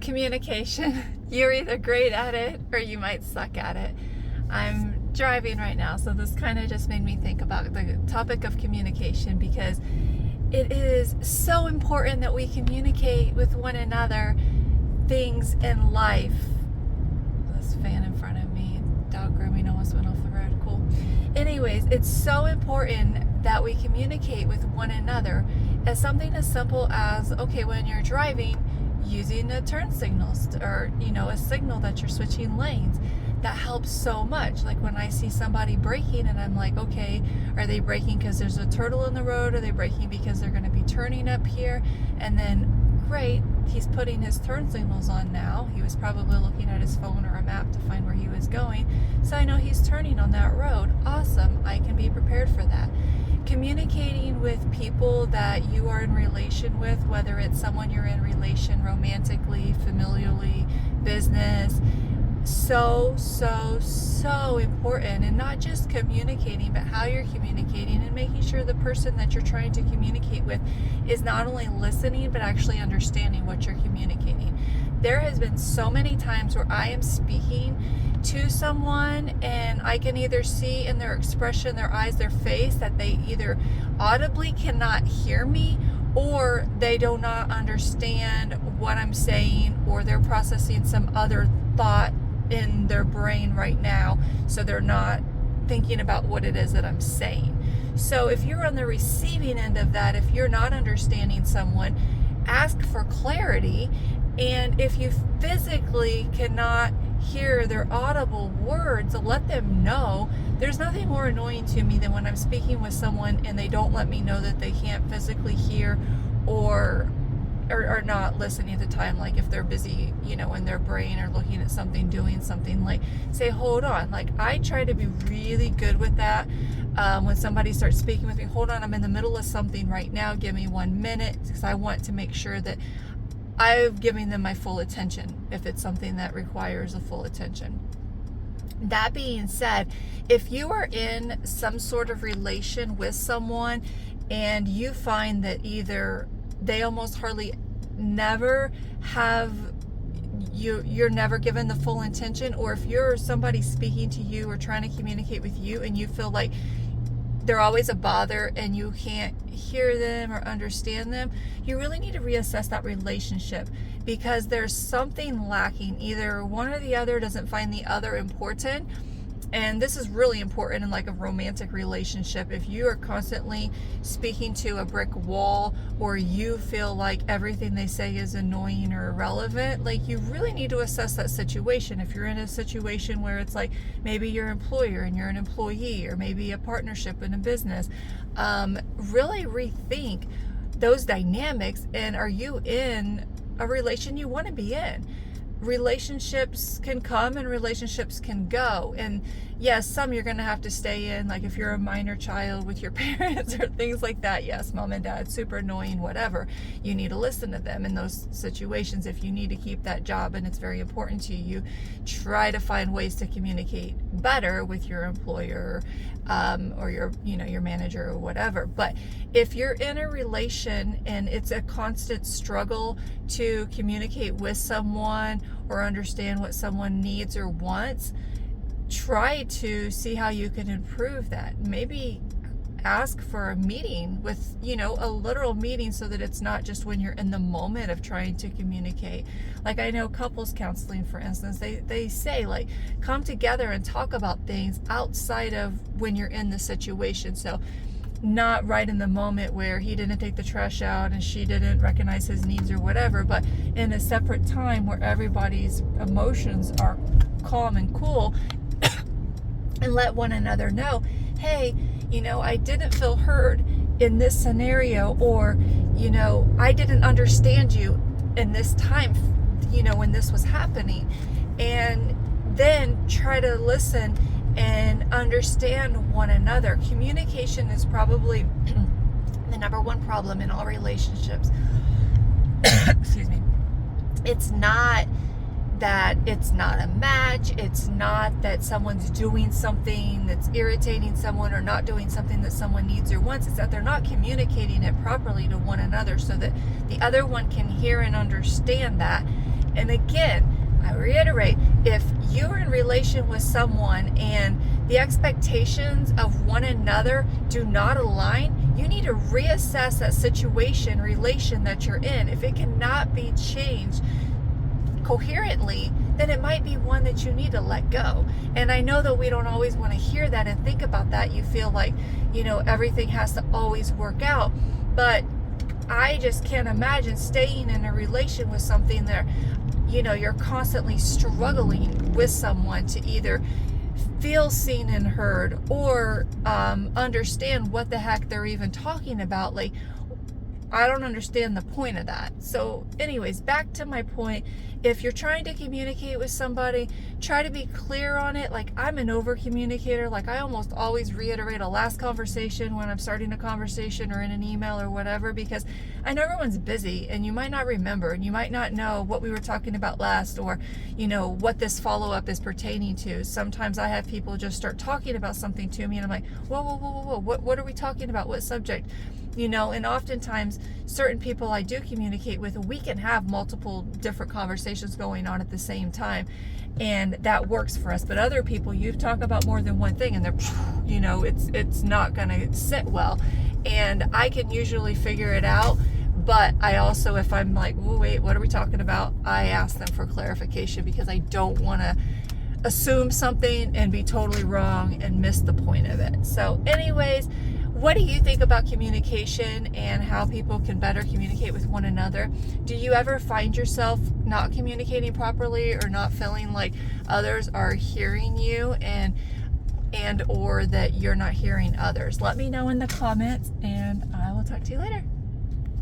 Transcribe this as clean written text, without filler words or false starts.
Communication. You're either great at it or you might suck at it. I'm driving right now, so this kind of just made me think about the topic of communication, because it is so important that we communicate with one another things in life. This fan in front of me, dog grooming almost went off the road. Cool. Anyways, it's so important that we communicate with one another, as something as simple as, okay, when you're driving, using a turn signals, or a signal that you're switching lanes. That helps so much. Like when I see somebody braking and I'm like, okay, are they braking because there's a turtle in the road? Are they braking because they're going to be turning up here? And then, great, he's putting his turn signals on now. He was probably looking at his phone or a map to find where he was going, so I know he's turning on that road. Awesome, I can be prepared for that. Communicating with people that you are in relation with, whether it's someone you're in relation romantically, familially, business, so important. And not just communicating, but how you're communicating, and making sure the person that you're trying to communicate with is not only listening but actually understanding what you're communicating. There has been so many times where I am speaking to someone and I can either see in their expression, their eyes, their face, that they either audibly cannot hear me, or they do not understand what I'm saying, or they're processing some other thought in their brain right now, so they're not thinking about what it is that I'm saying. So if you're on the receiving end of that, if you're not understanding someone, ask for clarity. And if you physically cannot hear their audible words, let them know. There's nothing more annoying to me than when I'm speaking with someone and they don't let me know that they can't physically hear, or not listening at the time. Like if they're busy, in their brain, or looking at something, doing something, like say, hold on. Like I try to be really good with that. When somebody starts speaking with me, hold on, I'm in the middle of something right now, give me 1 minute, because I want to make sure that I'm giving them my full attention if it's something that requires a full attention. That being said, if you are in some sort of relation with someone and you find that either they almost hardly never have you're never given the full intention, or if you're somebody speaking to you or trying to communicate with you and you feel like they're always a bother and you can't hear them or understand them, you really need to reassess that relationship, because there's something lacking. Either one or the other doesn't find the other important. And this is really important in like a romantic relationship. If you are constantly speaking to a brick wall, or you feel like everything they say is annoying or irrelevant, like you really need to assess that situation. If you're in a situation where it's like maybe your employer and you're an employee, or maybe a partnership in a business, really rethink those dynamics. And are you in a relation you want to be in? Relationships can come and relationships can go, and yes, some you're going to have to stay in. Like if you're a minor child with your parents or things like that, yes, mom and dad, super annoying, whatever, you need to listen to them in those situations. If you need to keep that job and it's very important to you, try to find ways to communicate better with your employer, or your manager or whatever. But if you're in a relation and it's a constant struggle to communicate with someone or understand what someone needs or wants, try to see how you can improve that. Maybe ask for a meeting with, a literal meeting, so that it's not just when you're in the moment of trying to communicate. Like I know couples counseling, for instance, they say like, come together and talk about things outside of when you're in the situation. So not right in the moment where he didn't take the trash out and she didn't recognize his needs or whatever, but in a separate time where everybody's emotions are calm and cool, and let one another know, hey, I didn't feel heard in this scenario, or, I didn't understand you in this time, when this was happening. And then try to listen and understand one another. Communication is probably the number one problem in all relationships. Excuse me. It's not that it's not a match. It's not that someone's doing something that's irritating someone, or not doing something that someone needs or wants. It's that they're not communicating it properly to one another, so that the other one can hear and understand that, And again, I reiterate, if you're in relation with someone and the expectations of one another do not align, you need to reassess that relation that you're in. If it cannot be changed coherently, then it might be one that you need to let go. And I know that we don't always want to hear that and think about that. You feel like, everything has to always work out. But I just can't imagine staying in a relation with something that, you're constantly struggling with someone to either feel seen and heard or understand what the heck they're even talking about. Like, I don't understand the point of that. So anyways, back to my point. If you're trying to communicate with somebody, try to be clear on it. Like, I'm an over communicator. Like, I almost always reiterate a last conversation when I'm starting a conversation or in an email or whatever, because I know everyone's busy and you might not remember and you might not know what we were talking about last, or what this follow-up is pertaining to. Sometimes I have people just start talking about something to me and I'm like, whoa, what are we talking about? What subject? And oftentimes certain people I do communicate with, we can have multiple different conversations going on at the same time, and that works for us. But other people, you talk about more than one thing and they're, it's not going to sit well. And I can usually figure it out. But I also, if I'm like, oh, wait, what are we talking about? I ask them for clarification, because I don't want to assume something and be totally wrong and miss the point of it. So anyways, what do you think about communication and how people can better communicate with one another? Do you ever find yourself not communicating properly or not feeling like others are hearing you and or that you're not hearing others? Let me know in the comments, and I will talk to you later.